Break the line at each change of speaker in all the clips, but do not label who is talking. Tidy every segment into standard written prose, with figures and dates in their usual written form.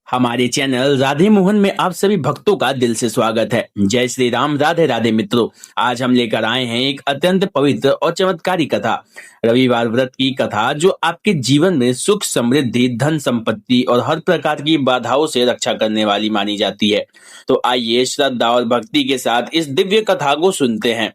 हमारे चैनल राधे मोहन में आप सभी भक्तों का दिल से स्वागत है। जय श्री राम, राधे राधे मित्रों। आज हम लेकर आए हैं एक अत्यंत पवित्र और चमत्कारी कथा, रविवार व्रत की कथा, जो आपके जीवन में सुख, समृद्धि, धन संपत्ति और हर प्रकार की बाधाओं से रक्षा करने वाली मानी जाती है। तो आइए श्रद्धा और भक्ति के साथ इस दिव्य कथा को सुनते हैं।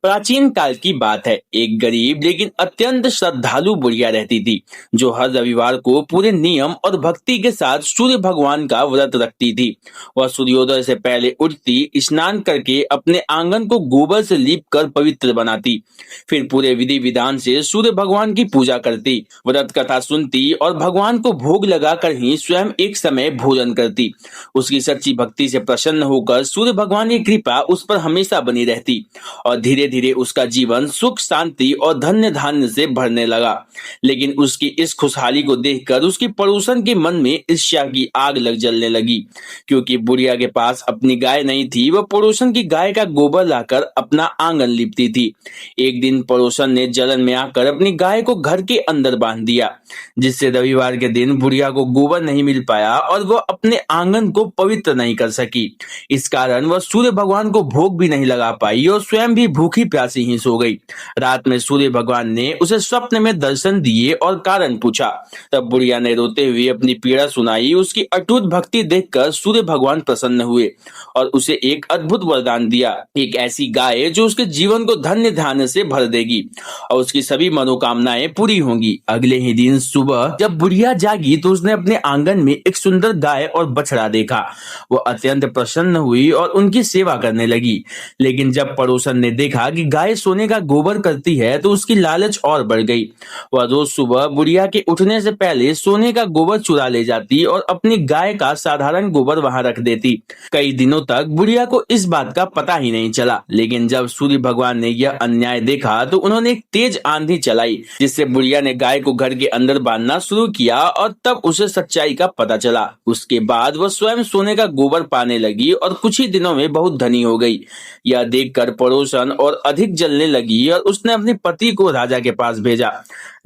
प्राचीन काल की बात है। एक गरीब लेकिन अत्यंत श्रद्धालु बुढ़िया रहती थी, जो हर रविवार को पूरे नियम और भक्ति के साथ सूर्य भगवान का व्रत रखती थी। वह सूर्योदय से पहले उठती, स्नान करके अपने आंगन को गोबर से लीप कर पवित्र बनाती, फिर पूरे विधि विधान से सूर्य भगवान की पूजा करती, व्रत कथा सुनती और भगवान को भोग लगाकर ही स्वयं एक समय भोजन करती। उसकी सच्ची भक्ति से प्रसन्न होकर सूर्य भगवान की कृपा उस पर हमेशा बनी रहती और धीरे धीरे उसका जीवन सुख, शांति और धन्य धान्य से भरने लगा। लेकिन उसकी इस खुशहाली को देखकर उसकी पड़ोसन के मन में ईर्ष्या की आग जलने लगी, क्योंकि बुढ़िया के पास अपनी गाय नहीं थी। वह पड़ोसन की गाय का गोबर लाकर अपना आंगन लिपती थी। एक दिन पड़ोसन ने जलन में आकर अपनी गाय को घर के अंदर बांध दिया, जिससे रविवार के दिन बुढ़िया को गोबर नहीं मिल पाया और वह अपने आंगन को पवित्र नहीं कर सकी। इस कारण वह सूर्य भगवान को भोग भी नहीं लगा पाई और स्वयं भी भूखी प्यासी ही सो गई। रात में सूर्य भगवान ने उसे स्वप्न में दर्शन दिए और कारण पूछा। तब बुढ़िया ने रोते हुए अपनी पीड़ा सुनाई। उसकी अटूट भक्ति देखकर सूर्य भगवान प्रसन्न हुए और उसे एक अद्भुत वरदान दिया, एक ऐसी गाय जो उसके जीवन को धन्य धान्य से भर देगी और उसकी सभी मनोकामनाएं पूरी होंगी। अगले ही दिन सुबह जब बुढ़िया जागी तो उसने अपने आंगन में एक सुंदर गाय और बछड़ा देखा। वो अत्यंत प्रसन्न हुई और उनकी सेवा करने लगी। लेकिन जब पड़ोसन ने देखा कि गाय सोने का गोबर करती है तो उसकी लालच और बढ़ गई। वह रोज सुबह बुढ़िया के उठने से पहले सोने का गोबर चुरा ले जाती और अपनी गाय का साधारण गोबर वहां रख देती। कई दिनों तक बुढ़िया को इस बात का पता ही नहीं चला। लेकिन जब सूर्य भगवान ने यह अन्याय देखा तो उन्होंने एक तेज आंधी चलाई, जिससे बुढ़िया ने गाय को घर के अंदर बांधना शुरू किया और तब उसे सच्चाई का पता चला। उसके बाद वह स्वयं सोने का गोबर पाने लगी और कुछ ही दिनों में बहुत धनी हो गई। यह देखकर पड़ोसन और अधिक जलने लगी और उसने अपने पति को राजा के पास भेजा।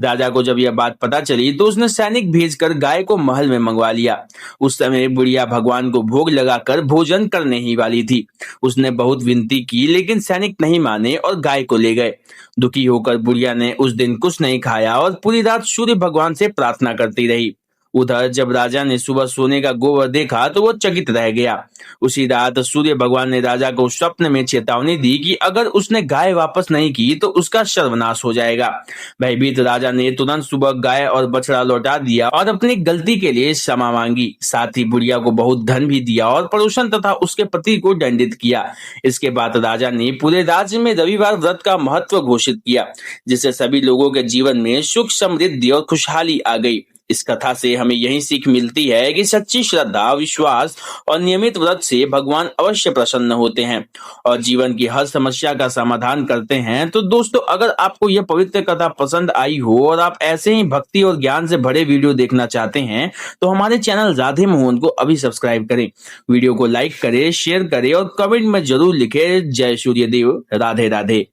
राजा को जब यह बात पता चली तो उसने सैनिक भेजकर गाय को महल में मंगवा लिया। उस समय बुढ़िया भगवान को भोग लगाकर भोजन करने ही वाली थी। उसने बहुत विनती की, लेकिन सैनिक नहीं माने और गाय को ले गए। दुखी होकर बुढ़िया ने उस दिन कुछ नहीं खाया और पूरी रात सूर्य भगवान से प्रार्थना करती रही। उधर जब राजा ने सुबह सोने का गोबर देखा तो वो चकित रह गया। उसी रात सूर्य भगवान ने राजा को स्वप्न में चेतावनी दी कि अगर उसने गाय वापस नहीं की तो उसका सर्वनाश हो जाएगा। भयभीत राजा ने तुरंत सुबह गाय और बछड़ा लौटा दिया और अपनी गलती के लिए क्षमा मांगी। साथ ही बुढ़िया को बहुत धन भी दिया और पड़ोसन तथा उसके पति को दंडित किया। इसके बाद राजा ने पूरे राज्य में रविवार व्रत का महत्व घोषित किया, जिससे सभी लोगों के जीवन में सुख, समृद्धि और खुशहाली आ गई। इस कथा से हमें यही सीख मिलती है कि सच्ची श्रद्धा, विश्वास और नियमित व्रत से भगवान अवश्य प्रसन्न होते हैं और जीवन की हर समस्या का समाधान करते हैं। तो दोस्तों, अगर आपको यह पवित्र कथा पसंद आई हो और आप ऐसे ही भक्ति और ज्ञान से भरे वीडियो देखना चाहते हैं तो हमारे चैनल राधे मोहन को अभी सब्सक्राइब करें। वीडियो को लाइक करें, शेयर करें और कमेंट में जरूर लिखें जय सूर्यदेव, राधे राधे।